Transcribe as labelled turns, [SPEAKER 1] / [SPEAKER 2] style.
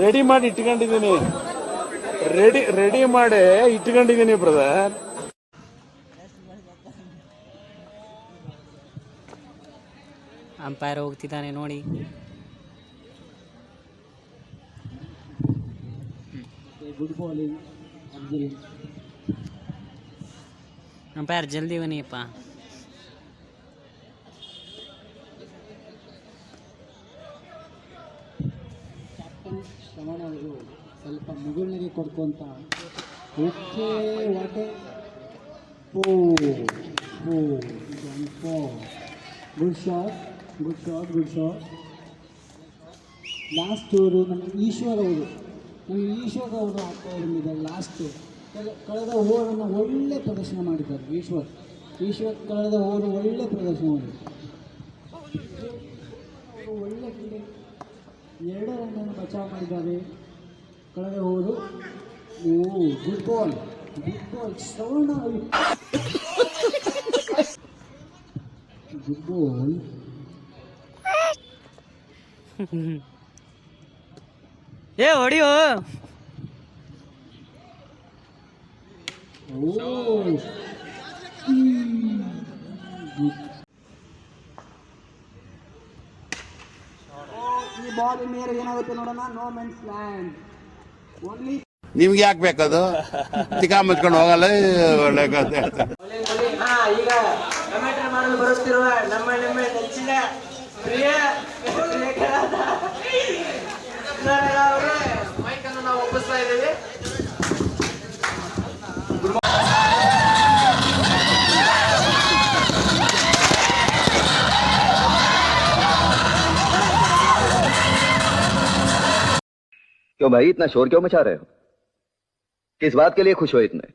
[SPEAKER 1] Ready ಮಾಡಿ ಇಟ್ಕೊಂಡಿದ್ದೀನಿ, ready ಮಾಡಿ ಇಟ್ಕೊಂಡಿದ್ದೀನಿ ಬ್ರದರ್.
[SPEAKER 2] ಅಂಪೈರ್ ಹೋಗ್ತಿದ್ದಾನೆ ನೋಡಿ.
[SPEAKER 3] Good bowling Afzal.
[SPEAKER 2] ಅಂಪೈರ್ ಜಲ್ದಿ ಬನ್ನಿಯಪ್ಪ.
[SPEAKER 3] ಕ್ಯಾಪ್ಟನ್ ಶ್ರವಣ ಅವರು ಸ್ವಲ್ಪ ಮುಗುಳ್ನಗೆ ಕೊಡ್ಕೊಂತ okay what a good shot. Last over ನಮ್ಮ ಈಶ್ವರ್ ಅವರು ಆಗ್ತಾ ಇದ್ದಾರೆ. ಲಾಸ್ಟ್ ಕಳೆದ ಓವರನ್ನು ಒಳ್ಳೆ ಪ್ರದರ್ಶನ ಮಾಡಿದ್ದಾರೆ ಈಶ್ವರ್ ಕಳೆದ ಓವರ್ ಒಳ್ಳೆ ಪ್ರದರ್ಶನ ಮಾಡಿದ್ದಾರೆ. ಒಳ್ಳೆ ಫೀಲ್ಡಿಂಗ್, 2 ರನ್ನನ್ನು ಬಚಾವ್ ಮಾಡಿದ್ದಾರೆ ಕಳೆದ over. Good ball Shravana. Good ball.
[SPEAKER 2] ಏ ಹೊಡಿಯೋ.
[SPEAKER 3] ಈ ಬಾಲ್ ಮೇಲೆ ಏನಾಗುತ್ತೆ ನೋಡೋಣ. No man's land only.
[SPEAKER 4] ನಿಮ್ಗೆ ಯಾಕೆ ಬೇಕದು? ತಿಕಾ ಮುಚ್ಕೊಂಡು ಹೋಗಲ್ಲ. ಒಳ್ಳೆ ಕಥೆ.
[SPEAKER 5] ಈಗ ಕಮೆಂಟ್ರಿ ಮಾಡಲು ಬರುತ್ತಿರುವ ನಮ್ಮ ನೆಚ್ಚಿನ ಪ್ರಿಯ ಅವರೇ ಮೈಕನ್ನು ನಾವು ಒಪ್ಪಿಸ್ತಾ ಇದ್ದೀವಿ.
[SPEAKER 6] क्यों भाई इतना शोर क्यों मचा रहे हो? किस बात के लिए खुश हो इतने?